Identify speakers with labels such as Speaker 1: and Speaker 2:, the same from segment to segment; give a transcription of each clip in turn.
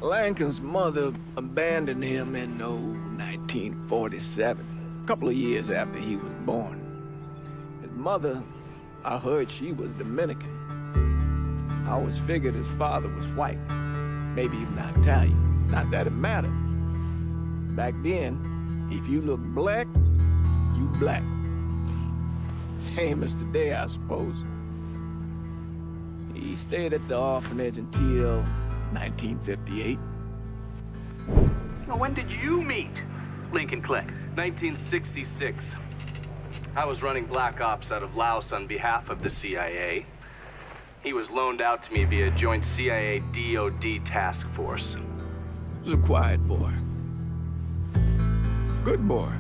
Speaker 1: Lincoln's mother abandoned him in 1947, a couple of years after he was born. His mother, I heard she was Dominican. I always figured his father was white, maybe even Italian. Not that it mattered. Back then, if you look black, you black. Same as today, I suppose. He stayed at the orphanage until 1958.
Speaker 2: Well, when did you meet Lincoln Click?
Speaker 3: 1966. I was running Black Ops out of Laos on behalf of the CIA. He was loaned out to me via joint CIA-DOD task force.
Speaker 1: He was a quiet boy. Good boy.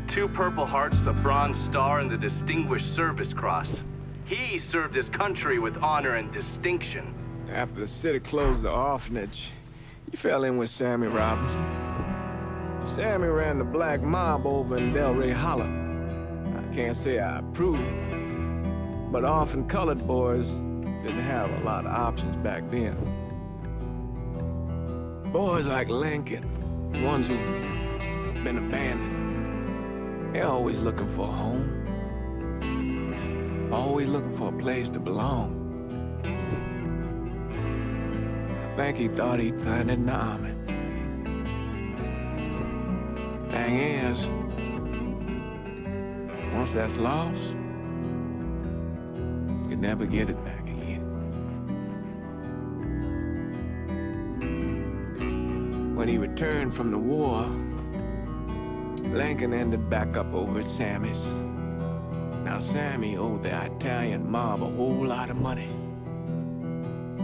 Speaker 3: 2 Purple Hearts, a Bronze Star, and the Distinguished Service Cross. He served his country with honor and distinction.
Speaker 1: After the city closed the orphanage, he fell in with Sammy Robinson. Sammy ran the black mob over in Delray Hollow. I can't say I approved, but orphan colored boys didn't have a lot of options back then. Boys like Lincoln, the ones who've been abandoned, they're always looking for a home. Always looking for a place to belong. I think he thought he'd find it in the army. Thing is, once that's lost, you can never get it back again. When he returned from the war, Lincoln ended back up over at Sammy's. Now, Sammy owed the Italian mob a whole lot of money,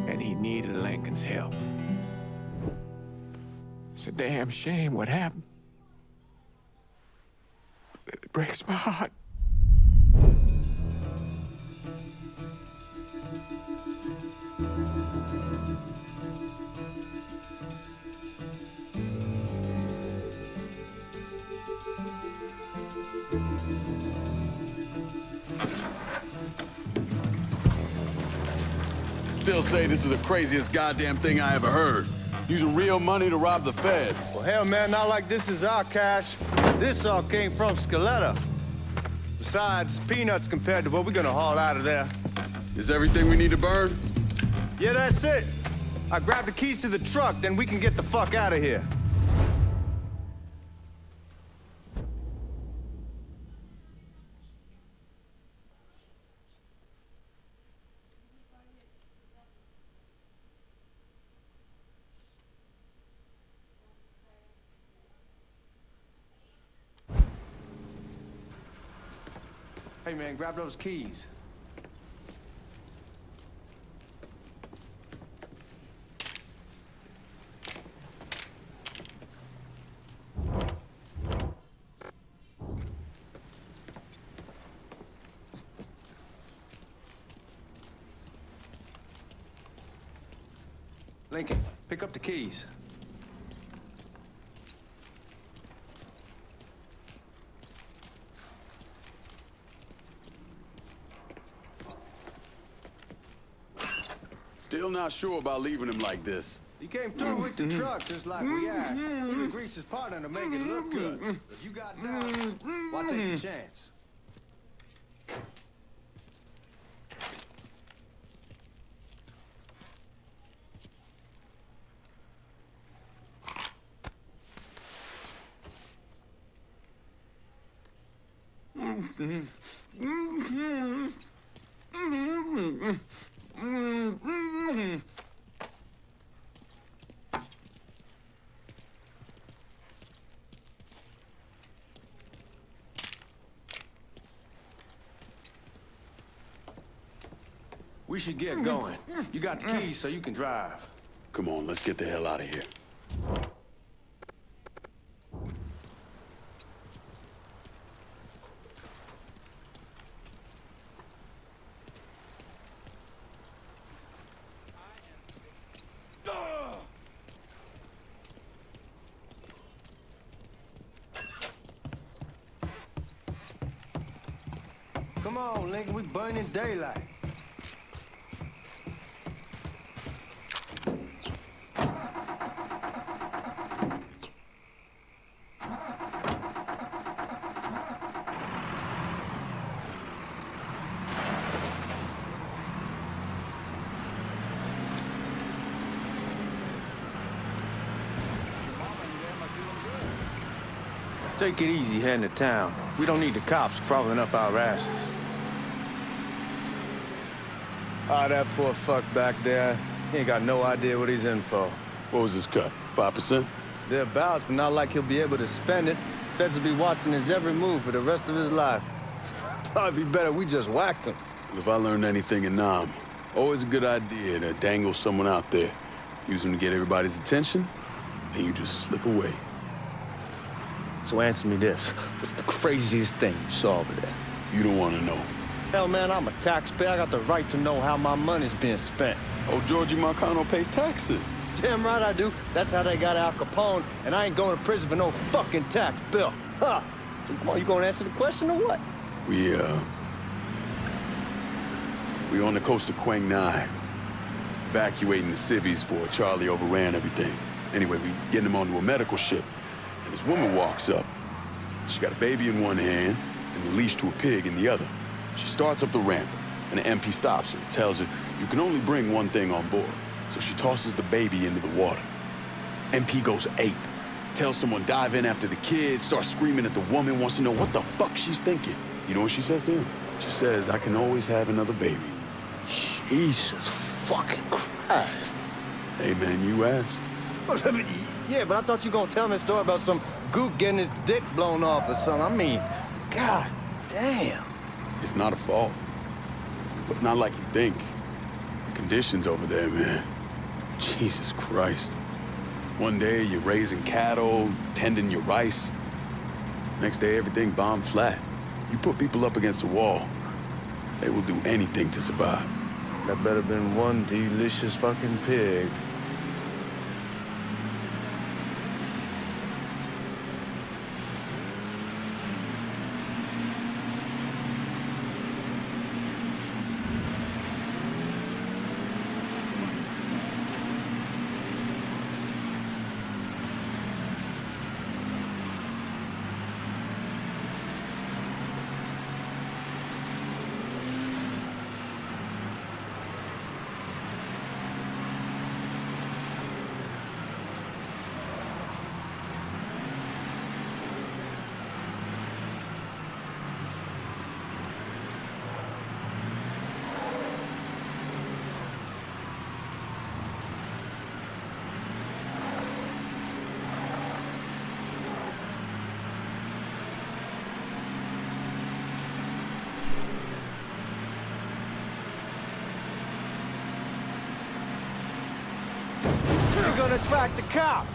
Speaker 1: and he needed Lincoln's help. It's a damn shame what happened. It breaks my heart.
Speaker 4: Still say this is the craziest goddamn thing I ever heard. Using real money to rob the feds.
Speaker 5: Well, hell, man, not like this is our cash. This all came from Scaletta. Besides, peanuts compared to what we're gonna haul out of there.
Speaker 4: Is everything we need to burn?
Speaker 5: Yeah, that's it. I grabbed the keys to the truck, then we can get the fuck out of here. Hey, man, grab those keys. Lincoln, pick up the keys.
Speaker 4: Still not sure about leaving him like this.
Speaker 5: He came through with the truck just like we asked. Even greased his partner to make it look good. If you got doubts, why take the chance? We should get going. You got the keys so you can drive.
Speaker 4: Come on, let's get the hell out of here.
Speaker 5: Come on, Lincoln, we burning daylight. Take it easy heading to town. We don't need the cops crawling up our asses. Ah, that poor fuck back there. He ain't got no idea what he's in for.
Speaker 4: What was his cut? 5%?
Speaker 5: Thereabouts, but not like he'll be able to spend it. Feds will be watching his every move for the rest of his life. Probably be better we just whacked him.
Speaker 4: If I learned anything in Nam, always a good idea to dangle someone out there. Use them to get everybody's attention, then you just slip away.
Speaker 5: So answer me this. What's the craziest thing you saw over there?
Speaker 4: You don't want to know.
Speaker 5: Hell, man, I'm a taxpayer. I got the right to know how my money's being spent.
Speaker 4: Oh, Georgie Marcano pays taxes.
Speaker 5: Damn right I do. That's how they got Al Capone, and I ain't going to prison for no fucking tax bill. Huh. So come on, you gonna answer the question or what?
Speaker 4: We on the coast of Quang Nai, evacuating the civvies for Charlie overran everything. Anyway, we getting him onto a medical ship, and this woman walks up. She got a baby in one hand and the leash to a pig in the other. She starts up the ramp, and the MP stops her and tells her, you can only bring one thing on board. So she tosses the baby into the water. MP goes ape, tells someone dive in after the kid, starts screaming at the woman, wants to know what the fuck she's thinking. You know what she says to him? She says, I can always have another baby.
Speaker 5: Jesus fucking Christ.
Speaker 4: Hey man, you asked.
Speaker 5: Yeah, but I thought you were gonna tell me a story about some gook getting his dick blown off or something. I mean, god damn.
Speaker 4: It's not a fault, but not like you think. The conditions over there, man. Jesus Christ. One day you're raising cattle, tending your rice. Next day everything bombed flat. You put people up against the wall, they will do anything to survive.
Speaker 5: That better been one delicious fucking pig. We're gonna attract the cops.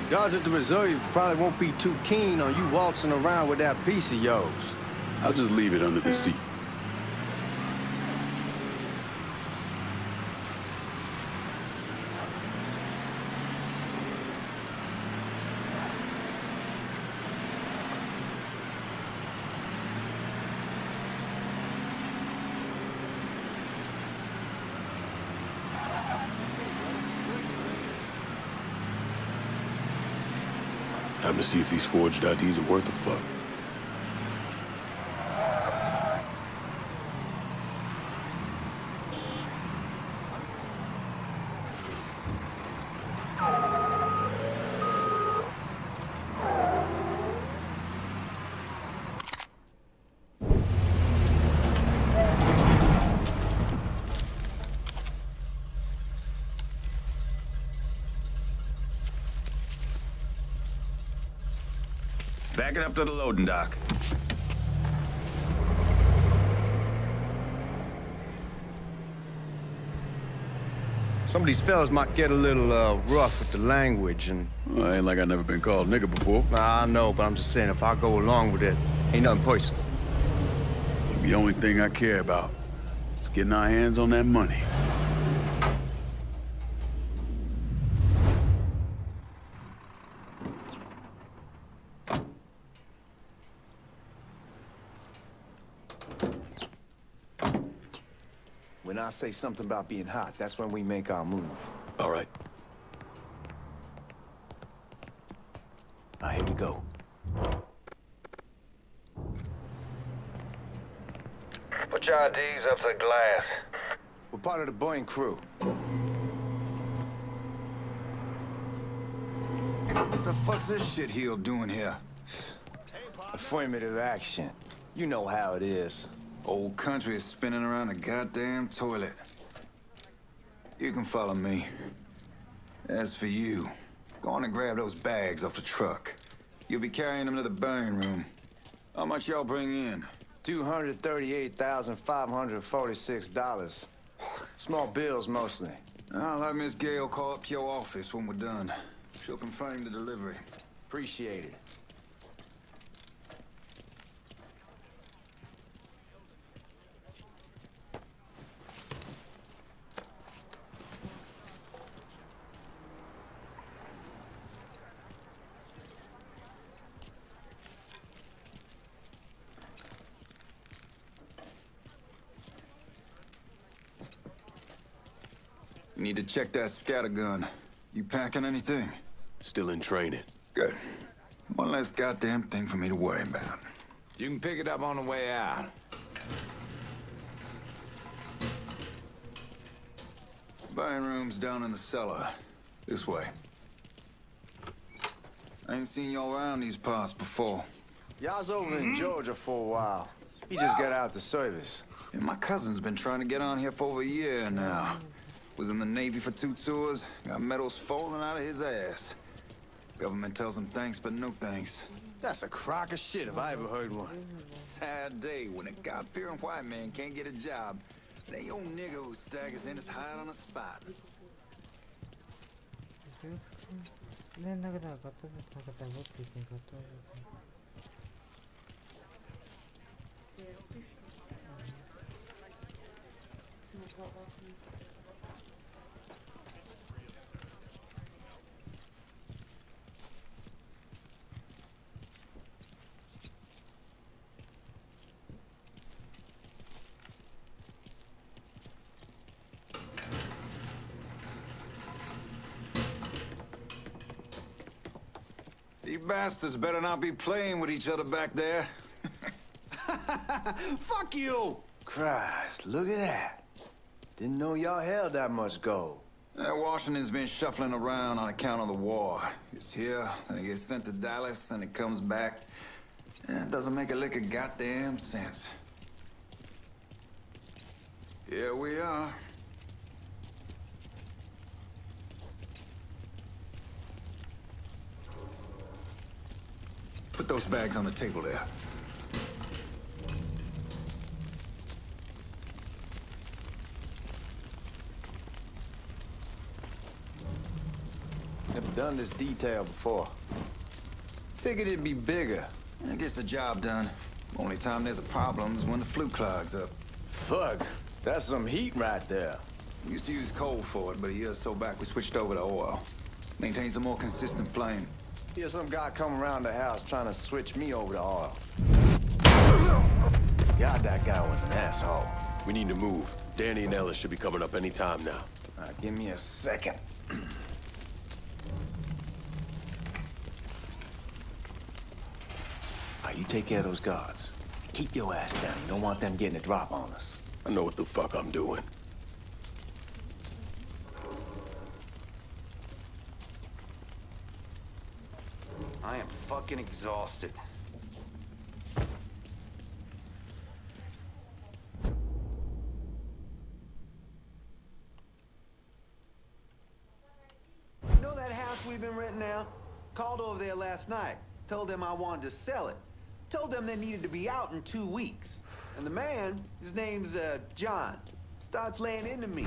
Speaker 5: Guards at the reserve probably won't be too keen on you waltzing around with that piece of yours.
Speaker 4: I'll just leave it under the seat. Time to see if these forged IDs are worth a fuck.
Speaker 6: Back it up to the loading dock.
Speaker 5: Some of these fellas might get a little rough with the language, and
Speaker 4: Well, ain't like I never been called nigga before.
Speaker 5: I know, but I'm just saying if I go along with it, ain't nothing personal.
Speaker 4: The only thing I care about is getting our hands on that money.
Speaker 7: When I say something about being hot, that's when we make our move.
Speaker 4: All right.
Speaker 7: Now, here we go.
Speaker 6: Put your IDs up to the glass.
Speaker 7: We're part of the Boeing crew.
Speaker 6: What the fuck's this shitheel doing here?
Speaker 7: Affirmative action. You know how it is.
Speaker 6: Old country is spinning around a goddamn toilet. You can follow me. As for you, go on and grab those bags off the truck. You'll be carrying them to the burn room. How much y'all bring in?
Speaker 7: $238,546. Small bills, mostly.
Speaker 6: I'll have Miss Gale call up to your office when we're done. She'll confirm the delivery.
Speaker 7: Appreciate it.
Speaker 6: You need to check that scattergun. You packing anything?
Speaker 4: Still in training.
Speaker 6: Good. One less goddamn thing for me to worry about.
Speaker 8: You can pick it up on the way out.
Speaker 6: Burn room's down in the cellar. This way. I ain't seen y'all around these parts before.
Speaker 7: Y'all's over in Georgia for a while. He just got out the service.
Speaker 6: And my cousin's been trying to get on here for over a year now. Was in the Navy for 2 tours, got medals falling out of his ass. Government tells him thanks, but no thanks.
Speaker 5: That's a crock of shit if I ever heard one.
Speaker 6: Sad day when a God-fearing white man can't get a job. They old nigga who staggers in his hide on the spot.
Speaker 9: Да, иногда готовят, иногда выпить, не готовят.
Speaker 6: You bastards better not be playing with each other back there.
Speaker 7: Fuck you! Christ, look at that. Didn't know y'all held that much gold.
Speaker 6: Washington's been shuffling around on account of the war. It's here, and it gets sent to Dallas, and it comes back. It doesn't make a lick of goddamn sense. Here we are. Put those bags on the table there.
Speaker 7: Never done this detail before. Figured it'd be bigger.
Speaker 6: It gets the job done. Only time there's a problem is when the flue clogs up.
Speaker 7: Fuck, that's some heat right there.
Speaker 6: We used to use coal for it, but a year or so back we switched over to oil. Maintains a more consistent flame.
Speaker 7: Here's some guy come around the house trying to switch me over to oil. God, that guy was an asshole.
Speaker 10: We need to move. Danny and Ellis should be coming up any time now.
Speaker 7: Give me a second. You take care of those guards. Keep your ass down. You don't want them getting a drop on us.
Speaker 10: I know what the fuck I'm doing.
Speaker 11: I am fucking exhausted.
Speaker 12: You know that house we've been renting out? Called over there last night. Told them I wanted to sell it. Told them they needed to be out in 2 weeks. And the man, his name's John, starts laying into me,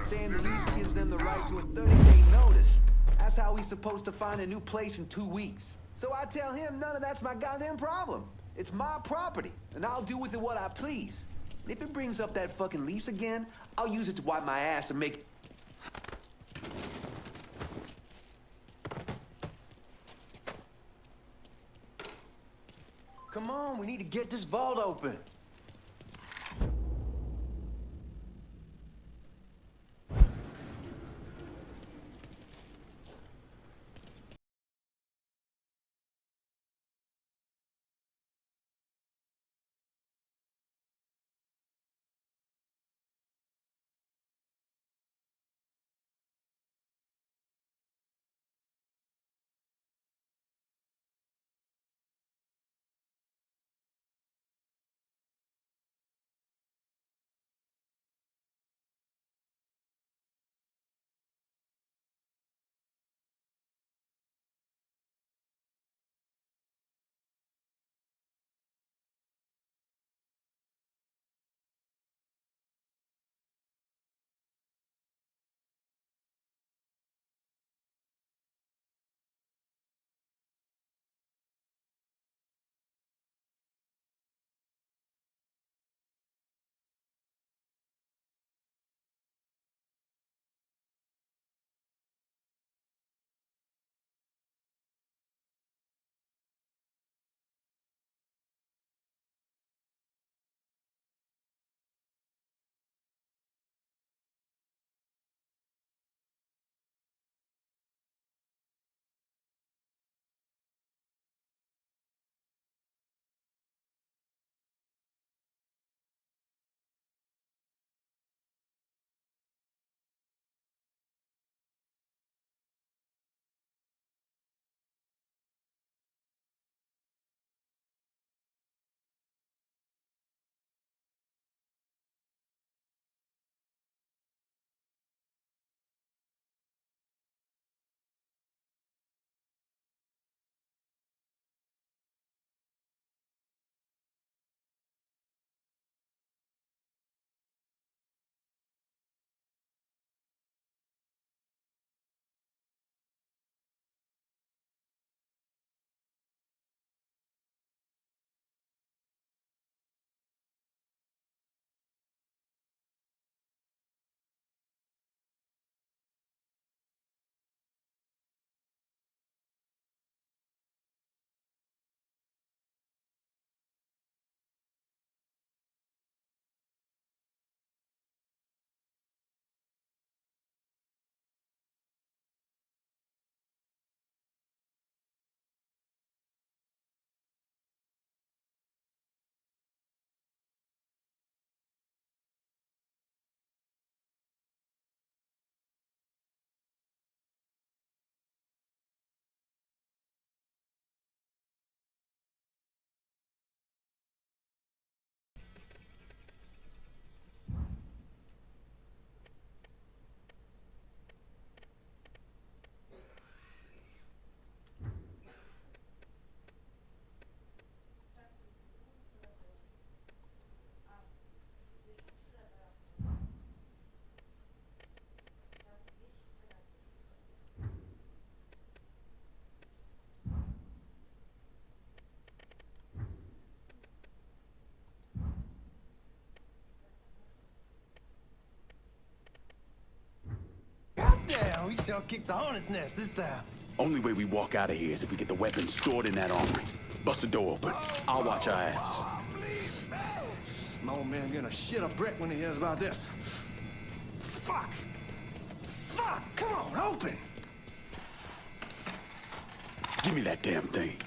Speaker 12: saying the lease gives them the right to a 30-day notice. That's how he's supposed to find a new place in 2 weeks. So I tell him none of that's my goddamn problem. It's my property, and I'll do with it what I please. And if it brings up that fucking lease again, I'll use it to wipe my ass and make...
Speaker 7: Come on, we need to get this vault open. Y'all kicked the hornet's nest this time.
Speaker 4: Only way we walk out of here is if we get the weapons stored in that armory. Bust the door open. I'll watch our asses.
Speaker 7: My old man gonna shit a brick when he hears about this. Fuck! Fuck! Come on, open!
Speaker 4: Give me that damn thing.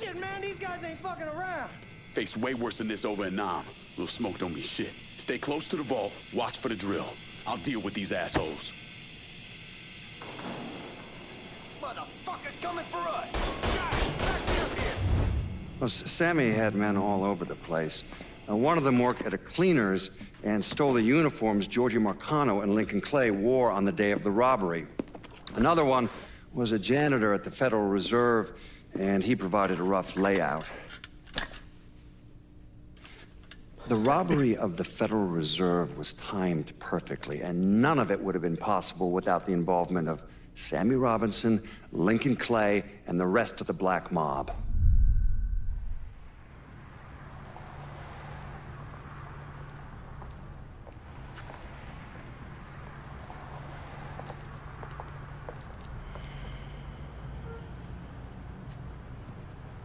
Speaker 7: Shit, man, these guys ain't fucking around.
Speaker 4: Faced way worse than this over in Nam. Little smoke don't be shit. Stay close to the vault. Watch for the drill. I'll deal with these assholes.
Speaker 7: Motherfuckers coming for us! Guys, back me up here!
Speaker 13: Well, Sammy had men all over the place. One of them worked at a cleaner's and stole the uniforms Georgie Marcano and Lincoln Clay wore on the day of the robbery. Another one was a janitor at the Federal Reserve, and he provided a rough layout. The robbery of the Federal Reserve was timed perfectly, and none of it would have been possible without the involvement of Sammy Robinson, Lincoln Clay, and the rest of the black mob.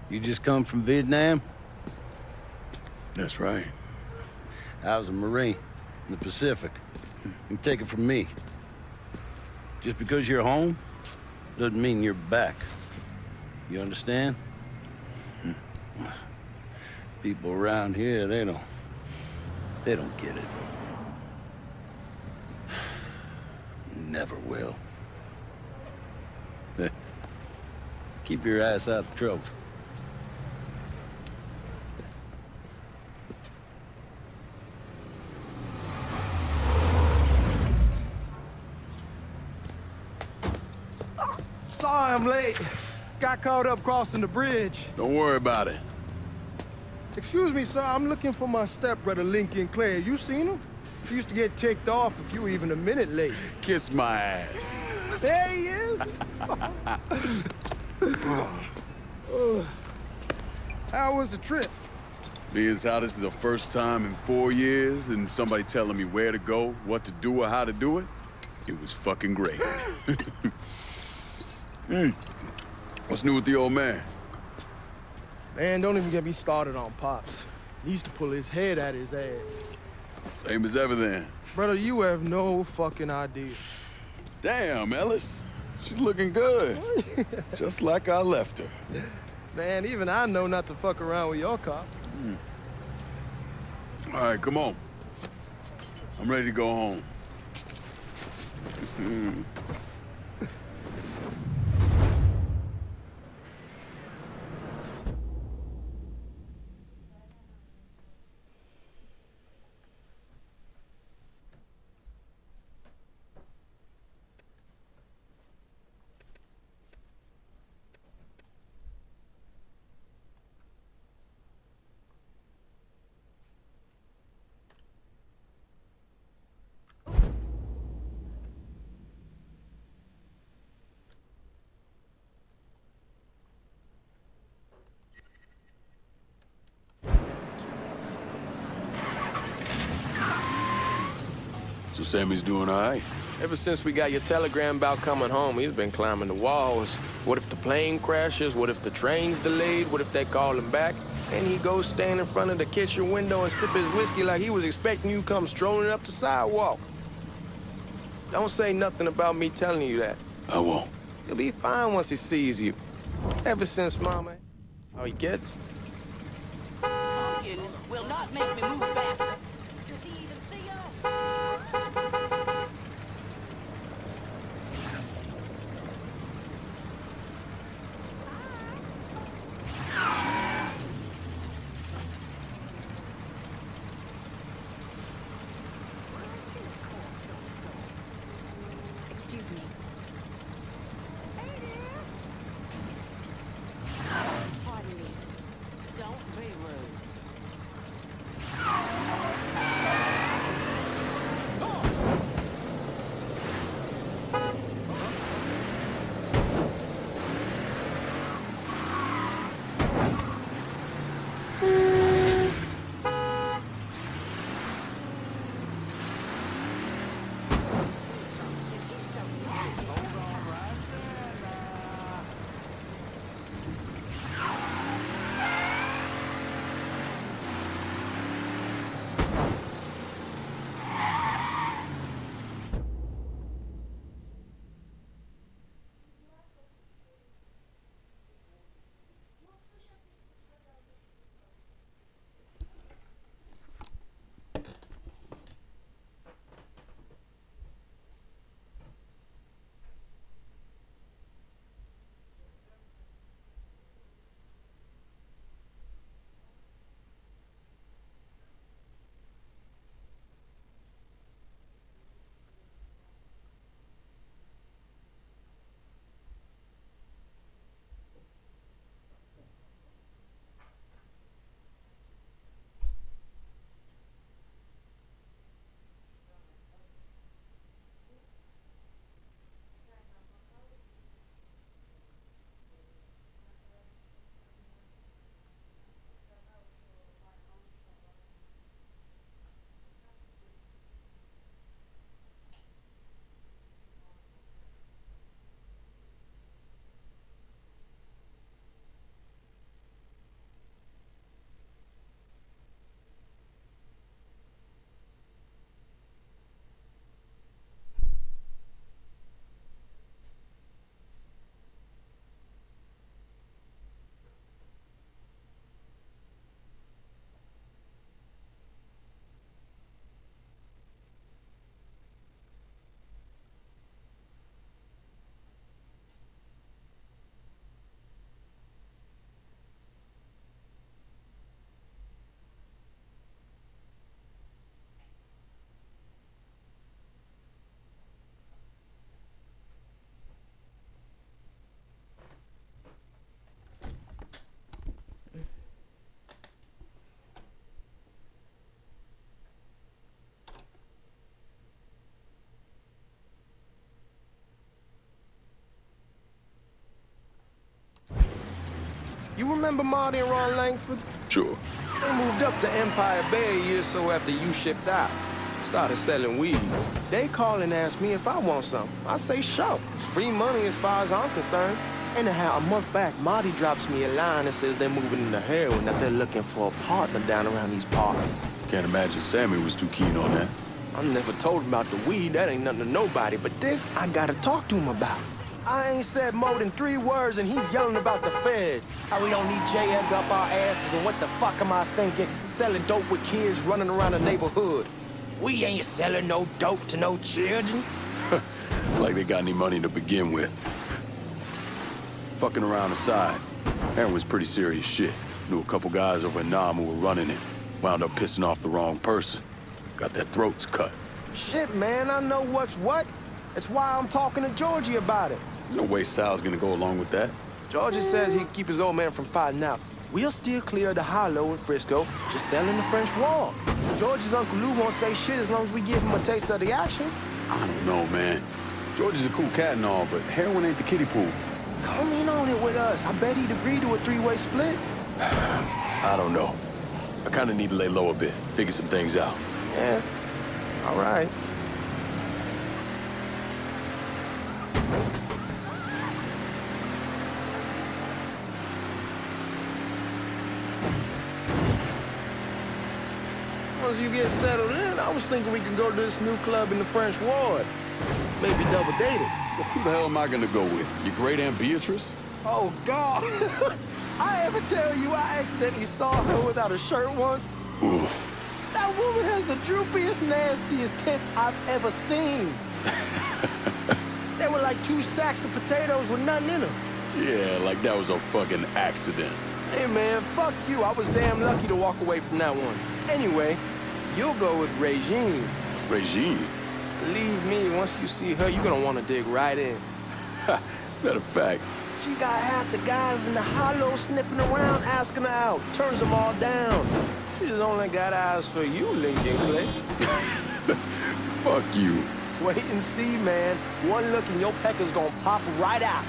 Speaker 14: You just come from Vietnam?
Speaker 4: That's right.
Speaker 14: I was a Marine in the Pacific. You take it from me. Just because you're home doesn't mean you're back. You understand? People around here, they don't get it. Never will. Keep your ass out of trouble.
Speaker 5: Sorry I'm late. Got caught up crossing the bridge.
Speaker 4: Don't worry about it.
Speaker 5: Excuse me, sir. I'm looking for my stepbrother, Lincoln Clay. You seen him? He used to get ticked off if you were even a minute late.
Speaker 4: Kiss my ass.
Speaker 5: There he is. How was the trip?
Speaker 4: Being how this is the first time in 4 years and somebody telling me where to go, what to do, or how to do it, it was fucking great. What's new with the old man?
Speaker 5: Man, don't even get me started on Pops. He used to pull his head out his ass.
Speaker 4: Same as ever then.
Speaker 5: Brother, you have no fucking idea.
Speaker 4: Damn, Ellis. She's looking good. Just like I left her.
Speaker 5: Man, even I know not to fuck around with your cop.
Speaker 4: All right, come on. I'm ready to go home. So Sammy's doing all right?
Speaker 10: Ever since we got your telegram about coming home, he's been climbing the walls. What if the plane crashes? What if the train's delayed? What if they call him back? And he goes stand in front of the kitchen window and sip his whiskey like he was expecting you to come strolling up the sidewalk. Don't say nothing about me telling you that.
Speaker 4: I won't.
Speaker 10: He'll be fine once he sees you. Ever since Mama, how he gets.
Speaker 15: Pumpkin will not make me move faster. Does he even see us? Excuse me. Pardon me. Don't be rude.
Speaker 10: You remember Marty and Ron Langford?
Speaker 4: Sure.
Speaker 10: They moved up to Empire Bay a year or so after you shipped out. Started selling weed. They call and ask me if I want some. I say sure. It's free money as far as I'm concerned. Anyhow, a month back, Marty drops me a line that says they're moving into heroin, that they're looking for a partner down around these parts.
Speaker 4: Can't imagine Sammy was too keen on that.
Speaker 10: I never told him about the weed. That ain't nothing to nobody. But this, I gotta talk to him about. I ain't said more than 3 words, and he's yelling about the feds. How we don't need J. Edgar up our asses, and what the fuck am I thinking? Selling dope with kids running around the neighborhood. We ain't selling no dope to no children.
Speaker 4: Like they got any money to begin with. Fucking around aside, heroin's pretty serious shit. Knew a couple guys over in Nam who were running it. Wound up pissing off the wrong person. Got their throats cut.
Speaker 10: Shit, man, I know what's what. That's why I'm talking to Georgie about it.
Speaker 4: There's no way Sal's gonna go along with that.
Speaker 10: Georgie says he'd keep his old man from fighting out. We'll still clear the hollow in Frisco, just selling the French Wall. George's Uncle Lou won't say shit as long as we give him a taste of the action.
Speaker 4: I don't know, man. George is a cool cat and all, but heroin ain't the kiddie pool.
Speaker 10: Come in on it with us. I bet he'd agree to a 3-way split.
Speaker 4: I don't know. I kind of need to lay low a bit, figure some things out.
Speaker 10: Yeah, all right. Once you get settled in, I was thinking we could go to this new club in the French Ward. Maybe double dated.
Speaker 4: Well, who the hell am I gonna go with? Your great Aunt Beatrice?
Speaker 10: Oh, God. I ever tell you I accidentally saw her without a shirt once?
Speaker 4: Oof.
Speaker 10: That woman has the droopiest, nastiest tits I've ever seen. They were like 2 sacks of potatoes with nothing in them.
Speaker 4: Yeah, like that was a fucking accident.
Speaker 10: Hey, man, fuck you. I was damn lucky to walk away from that one. Anyway, you'll go with Regine.
Speaker 4: Regine?
Speaker 10: Believe me, once you see her, you're gonna want to dig right in.
Speaker 4: Matter of fact.
Speaker 10: She got half the guys in the hollow sniffing around, asking her out. Turns them all down. She's only got eyes for you, Lincoln Clay.
Speaker 4: Fuck you.
Speaker 10: Wait and see, man. One look and your pecker's gonna pop right out.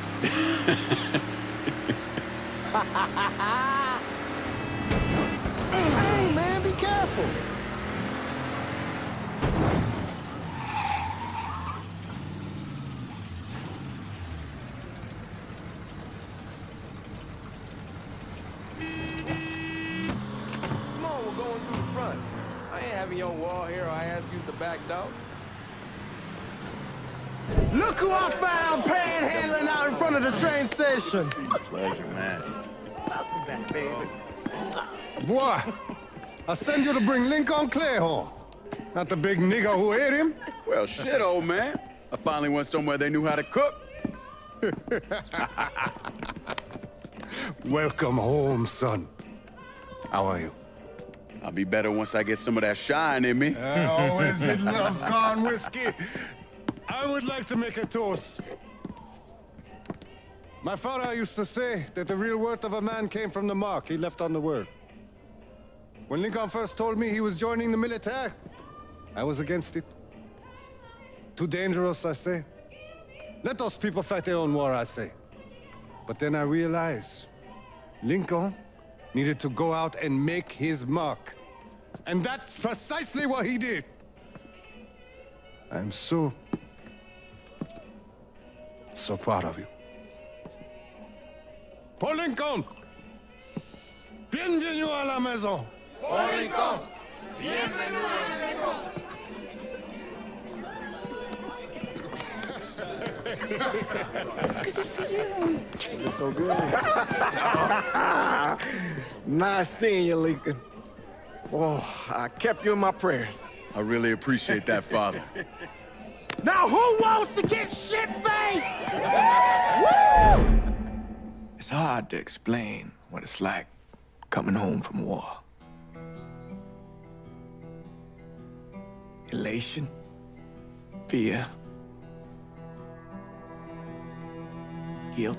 Speaker 10: Hey, man, be careful. Come on, we're going through the front. I ain't having your wall here or I ask you the back door. Look who I found panhandling out in front of the train station.
Speaker 4: Pleasure, man.
Speaker 10: Welcome back, baby.
Speaker 5: Boy, I send you to bring Lincoln Clay home. Not the big nigger who ate him.
Speaker 4: Well, shit, old man. I finally went somewhere they knew how to cook.
Speaker 5: Welcome home, son. How are you?
Speaker 4: I'll be better once I get some of that shine in me.
Speaker 5: I always did love corn whiskey. I would like to make a toast. My father used to say that the real worth of a man came from the mark he left on the world. When Lincoln first told me he was joining the military, I was against it. Too dangerous, I say. Let those people fight their own war, I say. But then I realized Lincoln needed to go out and make his mark. And that's precisely what he did. I'm so proud of you. Paul Lincoln! Bienvenue à la maison!
Speaker 7: Paul Lincoln! Bienvenue à la maison!
Speaker 1: Good to see you. You look so good. Nice seeing you, Lincoln. Oh, I kept you in my prayers.
Speaker 4: I really appreciate that, Father.
Speaker 10: Now who wants to get shit-faced?
Speaker 1: Woo! It's hard to explain what it's like coming home from war. Elation, fear, guilt.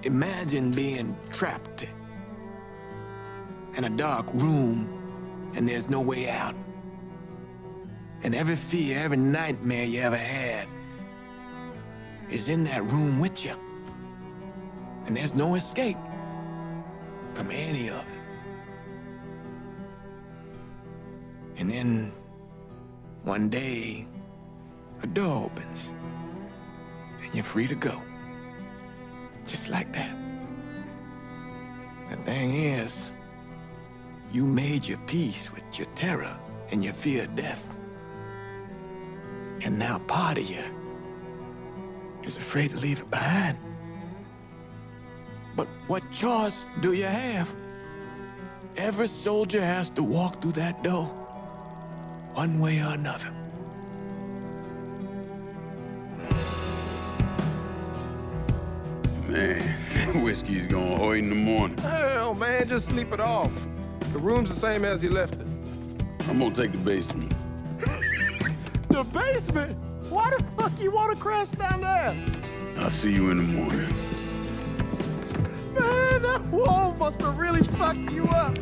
Speaker 1: Imagine being trapped in a dark room and there's no way out. And every fear, every nightmare you ever had is in that room with you. And there's no escape from any of it. And then one day, a door opens and you're free to go. Just like that. The thing is, you made your peace with your terror and your fear of death. And now part of you is afraid to leave it behind. But what choice do you have? Every soldier has to walk through that door, one way or another.
Speaker 4: Man, whiskey's gonna hoy in the morning.
Speaker 10: Hell, man, just sleep it off. The room's the same as you left it.
Speaker 4: I'm gonna take the basement.
Speaker 10: The basement? Why the fuck you want to crash down there?
Speaker 4: I'll see you in the morning.
Speaker 10: Man, that wall must have really fucked you up.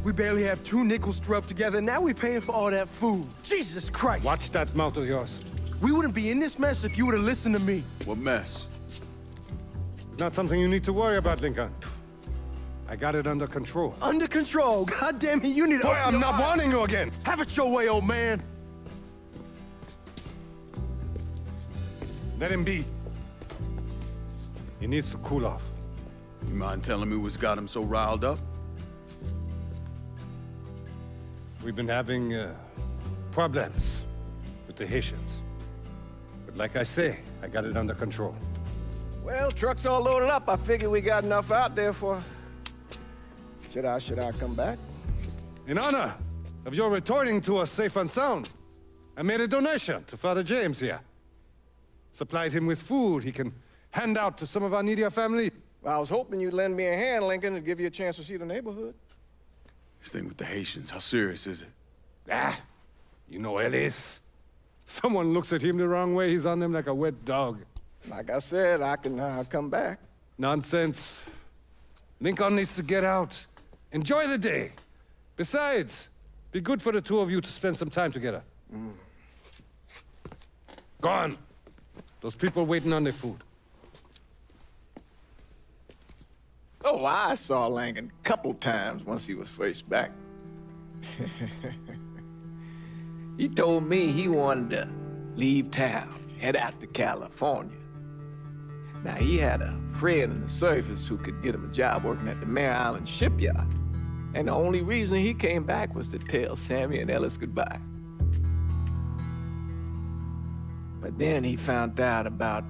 Speaker 10: We barely have 2 nickels to rub together, and now we're paying for all that food. Jesus Christ!
Speaker 5: Watch that mouth of yours.
Speaker 10: We wouldn't be in this mess if you would have listened to me.
Speaker 4: What mess?
Speaker 5: It's not something you need to worry about, Lincoln. I got it under control.
Speaker 10: Under control? God damn it, you need to...
Speaker 5: Boy, I'm not warning you again!
Speaker 10: Have it your way, old man!
Speaker 5: Let him be. He needs to cool off.
Speaker 4: You mind telling me what's got him so riled up?
Speaker 5: We've been having problems with the Haitians. But like I say, I got it under control.
Speaker 1: Well, truck's all loaded up. I figure we got enough out there for... Should I come back?
Speaker 5: In honor of your returning to us safe and sound, I made a donation to Father James here. Supplied him with food he can hand out to some of our needier family.
Speaker 1: Well, I was hoping you'd lend me a hand, Lincoln, and give you a chance to see the neighborhood.
Speaker 4: This thing with the Haitians, how serious is it?
Speaker 5: Ah, you know Ellis. Someone looks at him the wrong way, he's on them like a wet dog.
Speaker 1: Like I said, I can come back.
Speaker 5: Nonsense. Lincoln needs to get out. Enjoy the day. Besides, be good for the two of you to spend some time together. Go on. Those people waiting on their food.
Speaker 1: Oh, I saw Lincoln a couple times once he was first back. He told me he wanted to leave town, head out to California. Now, he had a friend in the service who could get him a job working at the Mare Island shipyard. And the only reason he came back was to tell Sammy and Ellis goodbye. But then he found out about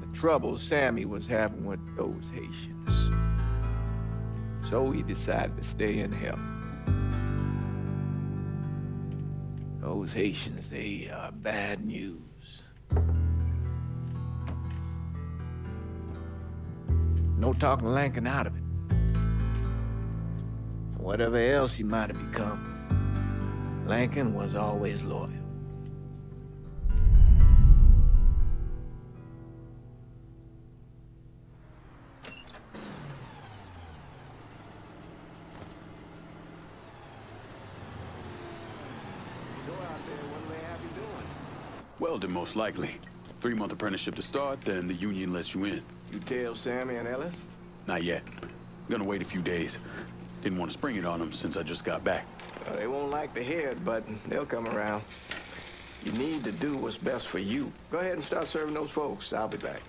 Speaker 1: the trouble Sammy was having with those Haitians. So he decided to stay and help. Those Haitians, they are bad news. No talking Lincoln out of it. Whatever else he might have become, Lincoln was always loyal.
Speaker 4: Welding, most likely. 3-month apprenticeship to start, then the union lets you in.
Speaker 1: You tell Sammy and Ellis?
Speaker 4: Not yet. Gonna wait a few days. Didn't want to spring it on them since I just got back.
Speaker 1: Well, they won't like to hear it, but they'll come around. You need to do what's best for you. Go ahead and start serving those folks. I'll be back.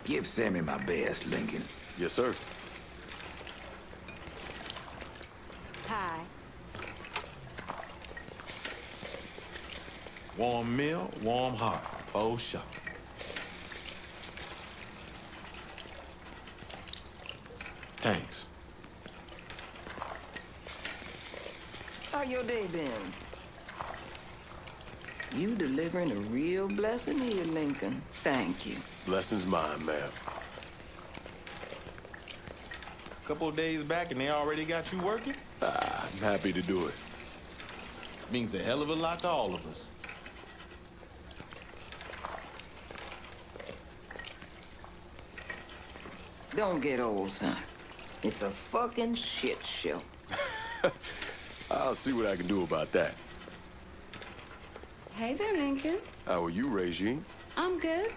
Speaker 11: Give Sammy my best, Lincoln.
Speaker 4: Yes, sir.
Speaker 15: Hi.
Speaker 7: Warm meal, warm heart. Oh, sure. Thanks.
Speaker 16: How your day been? You delivering a real blessing here, Lincoln. Thank you.
Speaker 4: Blessing's mine, ma'am.
Speaker 7: Couple of days back and they already got you working?
Speaker 4: I'm happy to do it.
Speaker 7: Means a hell of a lot to all of us.
Speaker 16: Don't get old, son. It's a fucking shit show.
Speaker 4: I'll see what I can do about that.
Speaker 17: Hey there, Lincoln.
Speaker 4: How are you, Regine?
Speaker 17: I'm good.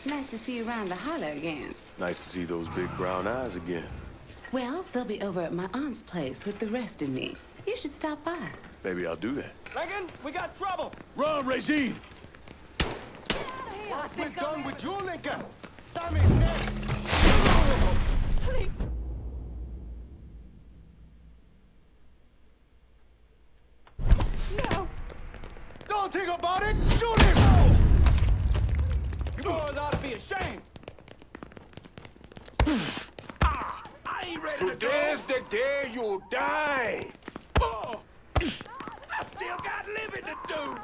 Speaker 17: Nice to see you around the holler again.
Speaker 4: Nice to see those big brown eyes again.
Speaker 17: Well, they'll be over at my aunt's place with the rest of me. You should stop by.
Speaker 4: Maybe I'll do that.
Speaker 10: Lincoln, we got trouble!
Speaker 4: Run, Regine!
Speaker 10: What's been done with you, Lincoln? Sammy's next!
Speaker 17: No!
Speaker 10: Don't think about it! Shoot him! You boys ought to be ashamed! I ain't ready to go!
Speaker 11: Today's the day you die!
Speaker 10: Oh. I still got living to do!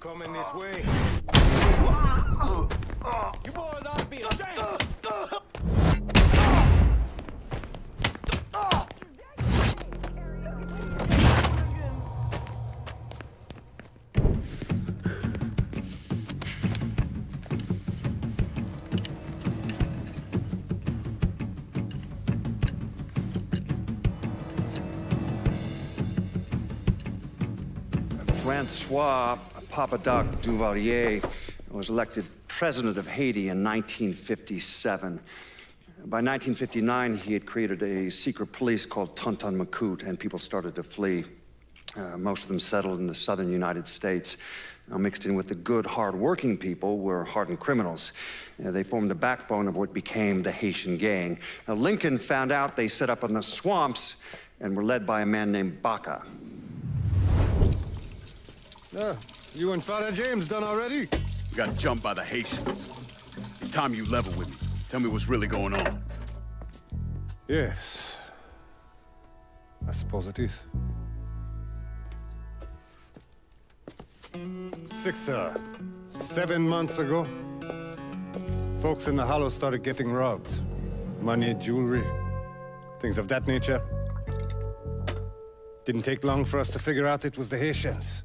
Speaker 5: coming this way. You boys ought to be ashamed.
Speaker 13: Francois Papadoc Duvalier was elected president of Haiti in 1957. By 1959, he had created a secret police called Tonton Macoute, and people started to flee. Most of them settled in the southern United States. Now, mixed in with the good, hard-working people were hardened criminals. They formed the backbone of what became the Haitian gang. Now, Lincoln found out they set up in the swamps and were led by a man named Baca.
Speaker 5: You and Father James done already?
Speaker 4: We got jumped by the Haitians. It's time you level with me. Tell me what's really going on.
Speaker 5: Yes. I suppose it is. 7 months ago, folks in the Hollow started getting robbed. Money, jewelry, things of that nature. Didn't take long for us to figure out it was the Haitians.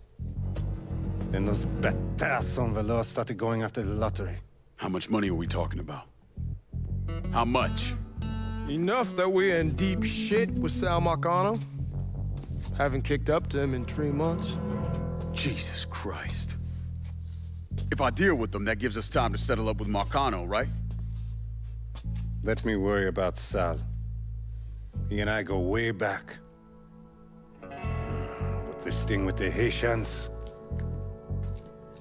Speaker 5: Then those bâtards on velours started going after the lottery.
Speaker 4: How much money are we talking about? How much?
Speaker 7: Enough that we're in deep shit with Sal Marcano. Haven't kicked up to him in 3 months.
Speaker 4: Jesus Christ. If I deal with them, that gives us time to settle up with Marcano, right?
Speaker 5: Let me worry about Sal. He and I go way back. But this thing with the Haitians,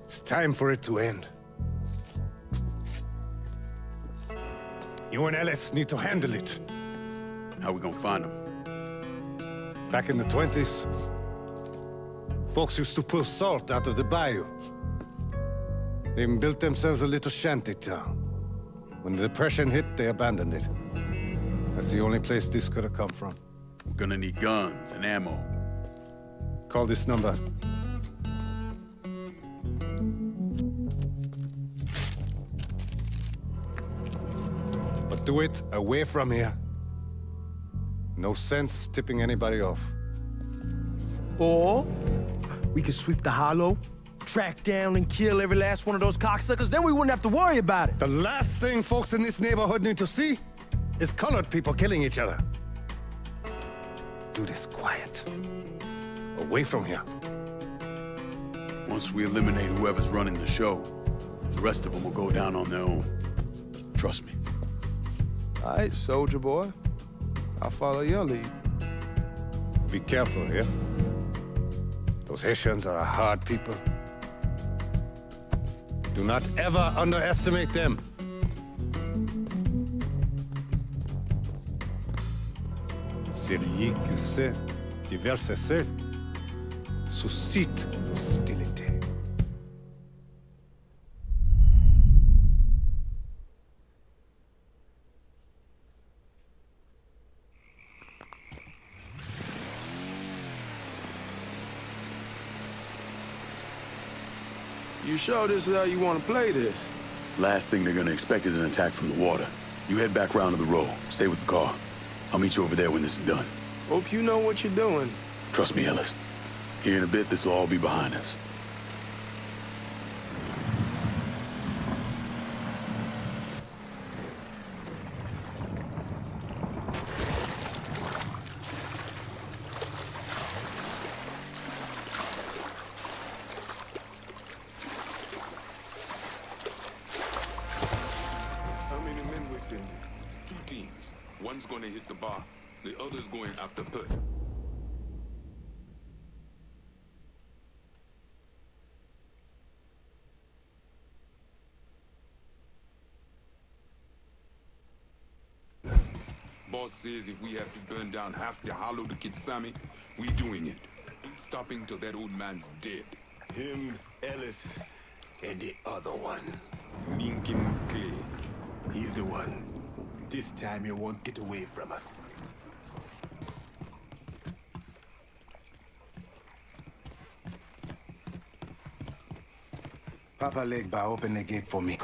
Speaker 5: it's time for it to end. You and Ellis need to handle it.
Speaker 4: How we gonna find them?
Speaker 5: Back in the 20s, folks used to pull salt out of the bayou. They even built themselves a little shanty town. When the Depression hit, they abandoned it. That's the only place this could have come from.
Speaker 4: We're gonna need guns and ammo.
Speaker 5: Call this number. But do it away from here. No sense tipping anybody off.
Speaker 7: Or we could sweep the Hollow, track down and kill every last one of those cocksuckers, then we wouldn't have to worry about it.
Speaker 5: The last thing folks in this neighborhood need to see is colored people killing each other. Do this quiet. Away from here.
Speaker 4: Once we eliminate whoever's running the show, the rest of them will go down on their own. Trust me.
Speaker 7: All right, soldier boy. I'll follow your lead.
Speaker 5: Be careful here. Those Haitians are a hard people. Do not ever underestimate them. Celui qui sait diverser seul suscite hostilité.
Speaker 7: You sure this is how you want to play this?
Speaker 4: Last thing they're gonna expect is an attack from the water. You head back round to the road. Stay with the car. I'll meet you over there when this is done.
Speaker 7: Hope you know what you're doing.
Speaker 4: Trust me, Ellis. Here in a bit, this will all be behind us.
Speaker 18: How many men we're sending? 2 teams. One's gonna hit the bar, the other's going after Pert. Boss says if we have to burn down half the Hollow to get Sammy, we doing it. Ain't stopping till that old man's dead.
Speaker 19: Him, Ellis, and the other one.
Speaker 18: Lincoln Clay.
Speaker 19: He's the one. This time he won't get away from us. Papa Legba, open the gate for me.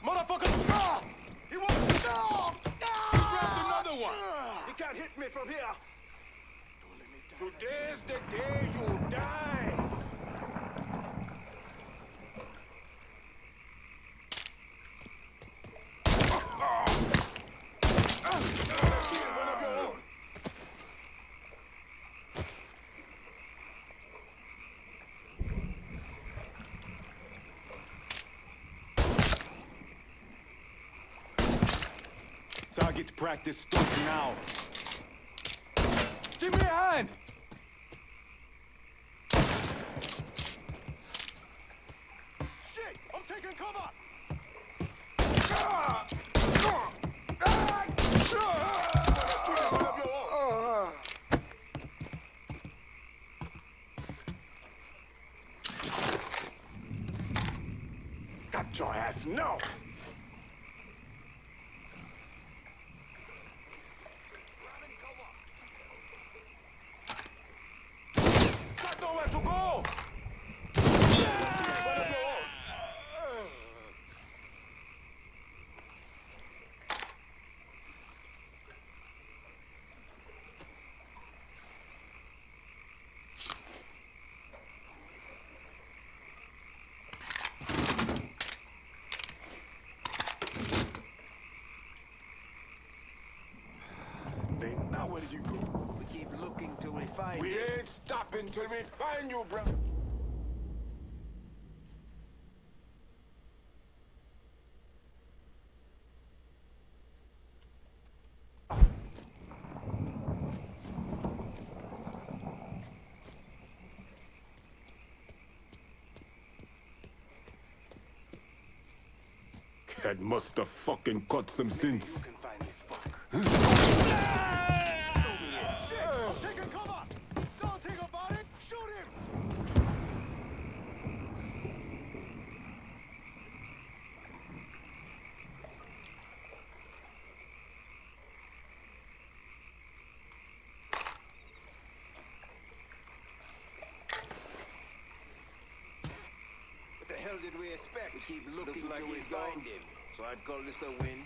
Speaker 7: Motherfucker! He won't. No! He grabbed another one. He can't hit me from here. Don't let me die. Today's the day you die. One of your own. Target practice starts now. Give me a hand! Shit! I'm taking cover! Got your ass now!
Speaker 12: find
Speaker 7: We
Speaker 12: you.
Speaker 7: ain't stopping till we find you, bro.
Speaker 19: Cat must have fucking cut some sense.
Speaker 12: What the hell did we expect? We keep looking like we find him. So I'd call this a win.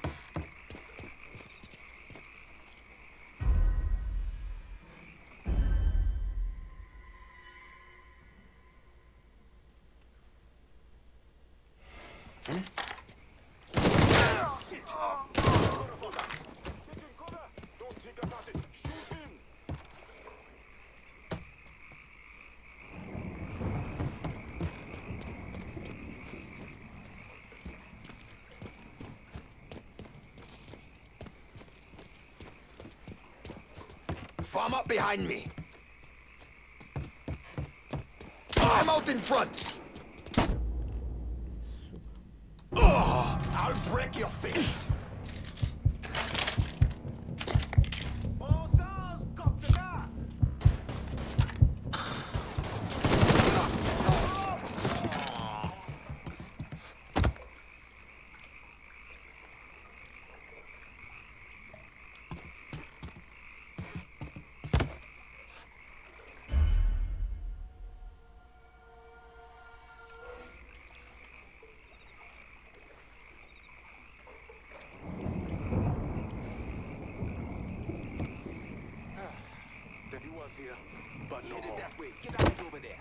Speaker 10: Form up behind me. I'm out in front. Oh, I'll break your face.
Speaker 7: Then he was here, but no
Speaker 12: Headed
Speaker 7: more.
Speaker 12: that way. Get eyes over there.